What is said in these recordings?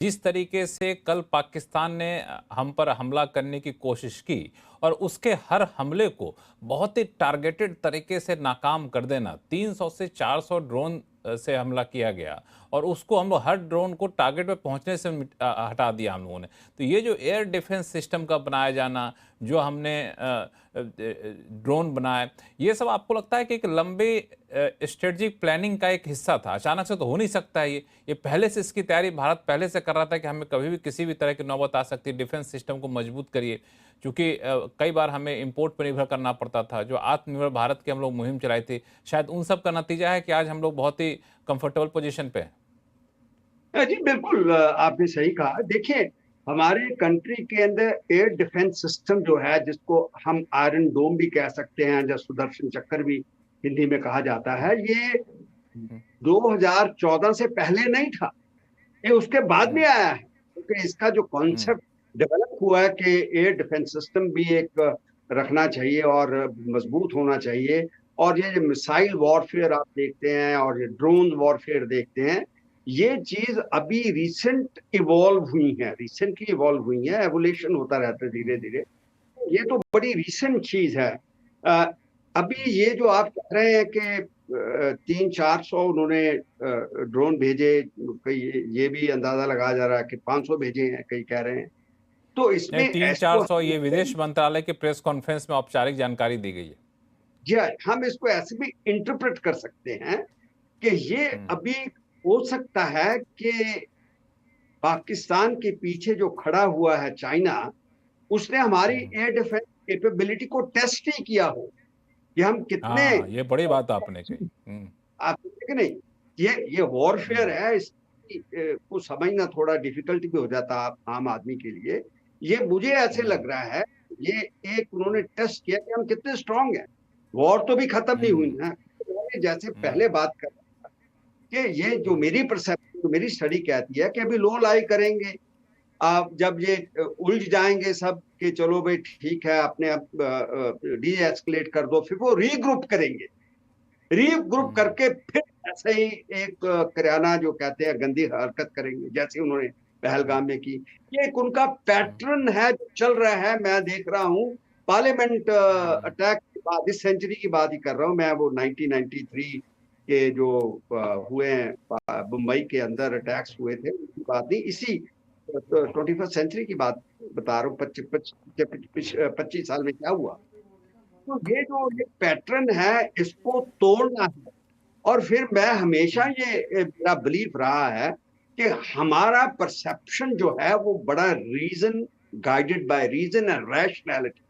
जिस तरीके से कल पाकिस्तान ने हम पर हमला करने की कोशिश की और उसके हर हमले को बहुत ही टारगेटेड तरीके से नाकाम कर देना, 300 से 400 ड्रोन से हमला किया गया और उसको हम लोग हर ड्रोन को टारगेट पे पहुंचने से हटा दिया हम लोगों ने। तो ये जो एयर डिफेंस सिस्टम का बनाया जाना, जो हमने ड्रोन बनाए, ये सब आपको लगता है कि एक लंबे स्ट्रेटजिक प्लानिंग का एक हिस्सा था? अचानक से तो हो नहीं सकता है ये पहले से इसकी तैयारी भारत पहले से कर रहा था कि हमें कभी भी किसी भी तरह की नौबत आ सकती है, डिफेंस सिस्टम को मजबूत करिए। क्योंकि कई बार हमें इंपोर्ट पर निर्भर करना पड़ता था, जो आत्मनिर्भर भारत की हम लोग मुहिम चलाई थी, शायद उन सब का नतीजा है कि आज हम लोग बहुत ही कंफर्टेबल पोजीशन पे हैं। जी बिल्कुल, आपने सही कहा। देखिए, हमारे कंट्री के अंदर एयर डिफेंस सिस्टम जो है, जिसको हम आयरन डोम भी कह सकते हैं या सुदर्शन चक्र भी हिंदी में कहा जाता है, ये हम्म, 2014 से पहले नहीं था। ये उसके बाद में हम्म, आया है, क्योंकि इसका जो हम्म, कॉन्सेप्ट डेवलप हुआ है कि एयर डिफेंस सिस्टम भी एक रखना चाहिए और मजबूत होना चाहिए। और ये जो मिसाइल वॉरफेयर आप देखते हैं और ये ड्रोन वॉरफेयर देखते हैं, ये चीज अभी रिसेंटली इवॉल्व हुई है, एवोल्यूशन होता रहता है धीरे धीरे। ये तो बड़ी रीसेंट चीज है। अ, अभी ये जो आप कह रहे हैं कि 300-400 उन्होंने ड्रोन भेजे, कई ये भी अंदाजा लगाया जा रहा है कि 500 भेजे हैं, कई कह रहे हैं। तो नहीं, इसमें तीन ऐसे चार तो सौ ये विदेश मंत्रालय के प्रेस कॉन्फ्रेंस में औपचारिक जानकारी दी गई है। जी हाँ, हम इसको ऐसे भी इंटरप्रेट कर सकते हैं कि ये हम्म, अभी हो सकता है कि पाकिस्तान के पीछे जो खड़ा हुआ है चाइना, उसने हमारी हम्म। एयर डिफेंस कैपेबिलिटी को टेस्ट ही किया हो कि हम कितने। हाँ, ये बड़ी बात आपने कही। हम्म, आप कि नहीं, ये वॉरफेयर हम्म, है, इसकी को समझना थोड़ा डिफिकल्ट भी हो जाता आम आदमी के लिए। ये मुझे ऐसे हम्म, लग रहा है, ये एक उन्होंने टेस्ट किया कि हम कितने स्ट्रांग हैं। वॉर तो भी खत्म नहीं हुई हम्म, है। उन्होंने जैसे हम्म, पहले बात कर कि ये जो मेरी परसेप्शन, जो मेरी स्टडी कहती है कि अभी लो लाई करेंगे। आप जब ये उलझ जाएंगे सब कि चलो भाई ठीक है, अपने आप डी एस्केलेट कर दो, फिर वो रीग्रुप करेंगे। रीग्रुप हम्म, करके फिर ऐसे ही एक करियाना जो कहते हैं गंदी हरकत करेंगे, जैसे उन्होंने पहलगाम में की। ये एक उनका हम्म, पैटर्न है जो चल रहा है, मैं देख रहा हूँ। पार्लियामेंट हम्म, अटैक के बाद, इस सेंचुरी की बात ही कर रहा हूँ मैं, वो 1993 के जो हुए हैं मुंबई के अंदर अटैक्स हुए थे, उनकी बात नहीं, इसी 21st सेंचुरी की बात बता रहा हूँ। 25 साल में क्या हुआ। तो ये जो ये पैटर्न है, इसको तोड़ना है। और फिर मैं हमेशा हम्म, ये मेरा बिलीफ रहा है कि हमारा परसेप्शन जो है वो बड़ा reason, guided by reason and rationality.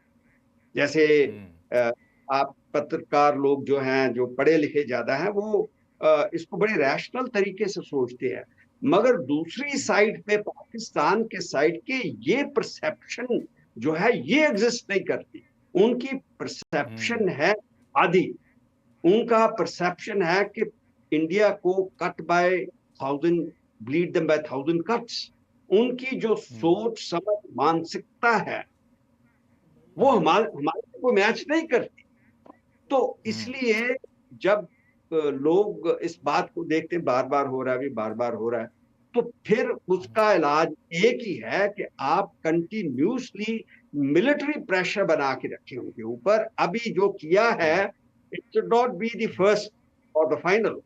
जैसे हम्म, अ, आप पत्रकार लोग जो हैं, जो पढ़े लिखे ज्यादा हैं, वो इसको बड़े रैशनल तरीके से सोचते हैं। मगर दूसरी साइड पे, पाकिस्तान के साइड के, ये परसेप्शन जो है ये एग्जिस्ट नहीं करती। उनकी हम्म, परसेप्शन है आदि। उनका परसेप्शन है कि इंडिया को cut by thousand, bleed them by thousand cuts. उनकी जो हम्म, सोच समझ मानसिकता है, वो हम्म, हमारे हमारे को मैच नहीं करती। तो हम्म, इसलिए जब लोग इस बात को देखते हैं बार बार हो रहा है, अभी बार बार हो रहा है, तो फिर उसका इलाज एक ही है कि आप कंटिन्यूसली मिलिट्री प्रेशर बना के रखें उनके ऊपर। अभी जो किया है, hmm, it should not be the first और द फाइनल।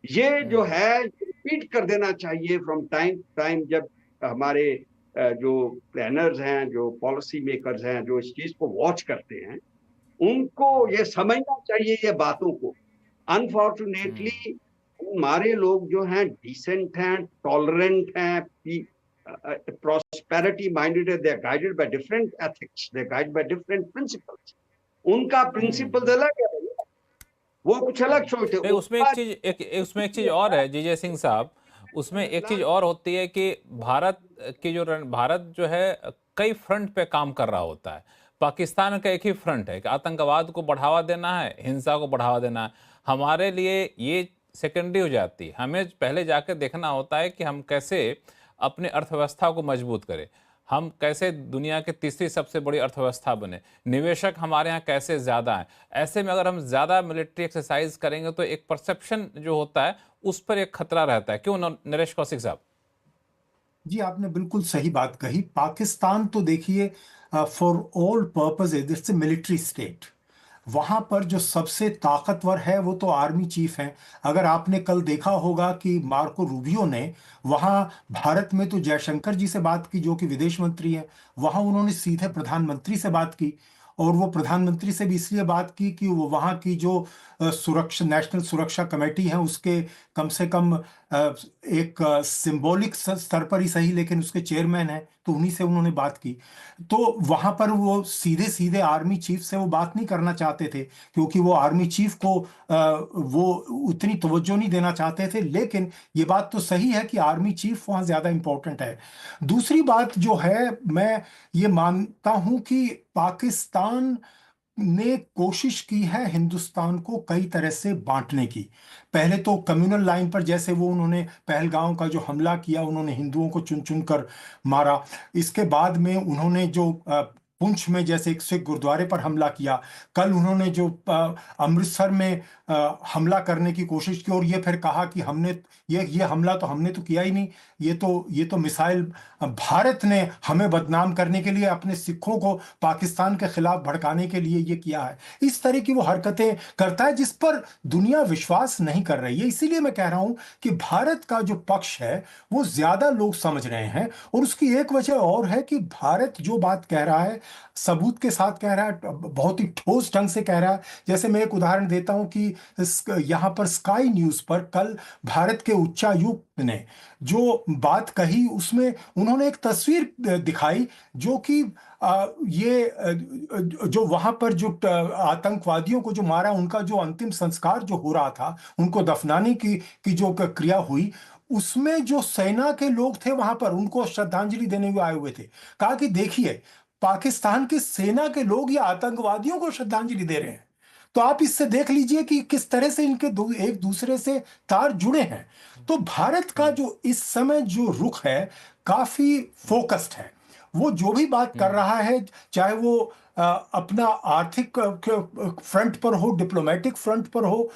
ये जो हम्म, है रिपीट कर देना चाहिए फ्रॉम टाइम टू टाइम, जब हमारे जो प्लानर्स हैं, जो पॉलिसी मेकर्स हैं, जो इस चीज को वॉच करते हैं, उनको ये समझना चाहिए ये बातों को। अनफॉर्चुनेटली हम्म, हमारे लोग जो हैं डिसेंट हैं, टॉलरेंट हैं, प्रॉस्पेरिटी माइंडेड है, they are guided by different ethics, they are guided by different principles. उनका प्रिंसिपल हम्म। अलग है भैया, वो कुछ अलग सोचते नहीं, उसमें एक उनका। चीज उसमें एक चीज और है जीजे सिंह साहब। उसमें एक चीज और होती है कि भारत भारत जो है कई फ्रंट पे काम कर रहा होता है। पाकिस्तान का एक ही फ्रंट है कि आतंकवाद को बढ़ावा देना है, हिंसा को बढ़ावा देना है। हमारे लिए ये सेकेंडरी हो जाती है। हमें पहले जाकर देखना होता है कि हम कैसे अपनी अर्थव्यवस्था को मजबूत करें, हम कैसे दुनिया की तीसरी सबसे बड़ी अर्थव्यवस्था बने, निवेशक हमारे यहाँ कैसे ज़्यादा हैं। ऐसे में अगर हम ज़्यादा मिलिट्री एक्सरसाइज करेंगे तो एक परसेप्शन जो होता है उस पर एक खतरा रहता है। क्यों नरेश कौशिक साहब? जी, आपने बिल्कुल सही बात कही। पाकिस्तान तो देखिए, for all purposes it's a military state. वहां पर जो सबसे ताकतवर है वो तो आर्मी चीफ है। अगर आपने कल देखा होगा कि मार्को रूबियो ने वहां भारत में तो जयशंकर जी से बात की, जो कि विदेश मंत्री है, वहां उन्होंने सीधे प्रधानमंत्री से बात की। और वो प्रधानमंत्री से भी इसलिए बात की कि वो वहां की जो सुरक्षा, नेशनल सुरक्षा कमेटी है, उसके कम से कम एक सिंबॉलिक स्तर पर ही सही, लेकिन उसके चेयरमैन है, तो उन्हीं से उन्होंने बात की। तो वहां पर वो सीधे सीधे आर्मी चीफ से वो बात नहीं करना चाहते थे, क्योंकि वो आर्मी चीफ को वो उतनी तवज्जो नहीं देना चाहते थे। लेकिन ये बात तो सही है कि आर्मी चीफ वहां ज्यादा इंपॉर्टेंट है। दूसरी बात जो है, मैं ये मानता हूं कि पाकिस्तान ने कोशिश की है हिंदुस्तान को कई तरह से बांटने की। पहले तो कम्युनल लाइन पर, जैसे वो उन्होंने पहलगांव का जो हमला किया, उन्होंने हिंदुओं को चुन चुन कर मारा। इसके बाद में उन्होंने जो पुंछ में जैसे एक सिख गुरुद्वारे पर हमला किया। कल उन्होंने जो अमृतसर में हमला करने की कोशिश की, और ये फिर कहा कि हमने ये हमला तो हमने तो किया ही नहीं, ये तो मिसाइल भारत ने हमें बदनाम करने के लिए, अपने सिखों को पाकिस्तान के खिलाफ भड़काने के लिए ये किया है। इस तरह की वो हरकतें करता है जिस पर दुनिया विश्वास नहीं कर रही है। इसीलिए मैं कह रहा हूं कि भारत का जो पक्ष है वो ज्यादा लोग समझ रहे हैं। और उसकी एक वजह और है कि भारत जो बात कह रहा है, सबूत के साथ कह रहा है, बहुत ही ठोस ढंग से कह रहा है। जैसे मैं एक उदाहरण देता हूं कि यहां पर स्काई न्यूज पर कल भारत के उच्चायुक्त ने जो बात कही, उसमें उन्होंने एक तस्वीर दिखाई, जो कि जो वहां पर जो आतंकवादियों को जो मारा, उनका जो अंतिम संस्कार जो हो रहा था, उनको दफनाने की जो क्रिया हुई, उसमें जो सेना के लोग थे वहां पर, उनको श्रद्धांजलि देने हुए आए हुए थे। कहा कि देखिए, पाकिस्तान की सेना के लोग या आतंकवादियों को श्रद्धांजलि दे रहे हैं। तो आप इससे देख लीजिए कि किस तरह से इनके एक दूसरे से तार जुड़े हैं। तो भारत का जो इस समय जो रुख है, काफी फोकस्ड है। वो जो भी बात कर रहा है, चाहे वो अपना आर्थिक फ्रंट पर हो, डिप्लोमेटिक फ्रंट पर हो,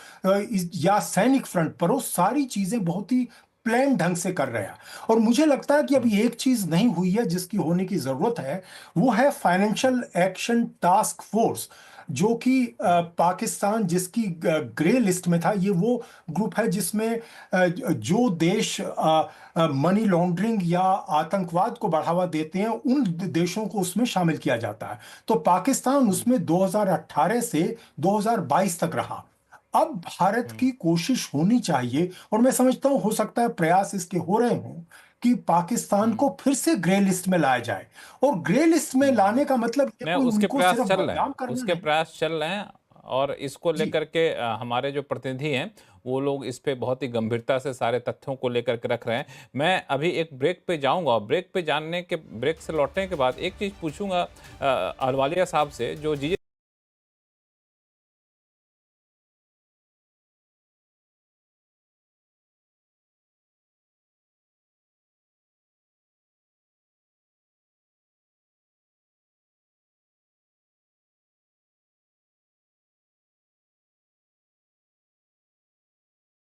या सैनिक फ्रंट पर हो, सारी चीजें बहुत ही प्लान ढंग से कर रहे हैं। और मुझे लगता है कि अभी एक चीज नहीं हुई है जिसकी होने की जरूरत है, वो है फाइनेंशियल एक्शन टास्क फोर्स, जो कि पाकिस्तान जिसकी ग्रे लिस्ट में था। ये वो ग्रुप है जिसमें जो देश मनी लॉन्ड्रिंग या आतंकवाद को बढ़ावा देते हैं, उन देशों को उसमें शामिल किया जाता है। तो पाकिस्तान उसमें 2018 से 2022 तक रहा। अब भारत की कोशिश होनी चाहिए, और मैं समझता हूं हो सकता है प्रयास इसके हो रहे हों, कि पाकिस्तान को फिर से ग्रे लिस्ट में लाया जाए। और ग्रे लिस्ट में लाने का मतलब ये नहीं, कोई उसके उनको प्रयास सिर्फ चल रहे बदनाम हैं, करना उसके नहीं। प्रयास चल रहे हैं। और इसको जी लेकर के हमारे जो प्रतिनिधि हैं वो लोग इस पे बहुत ही गंभीरता से सारे तथ्यों को लेकर के रख रहे हैं। मैं अभी एक ब्रेक पे जाऊंगा, ब्रेक से लौटने के बाद एक चीज पूछूंगा अहलुवालिया साहब से, जो जी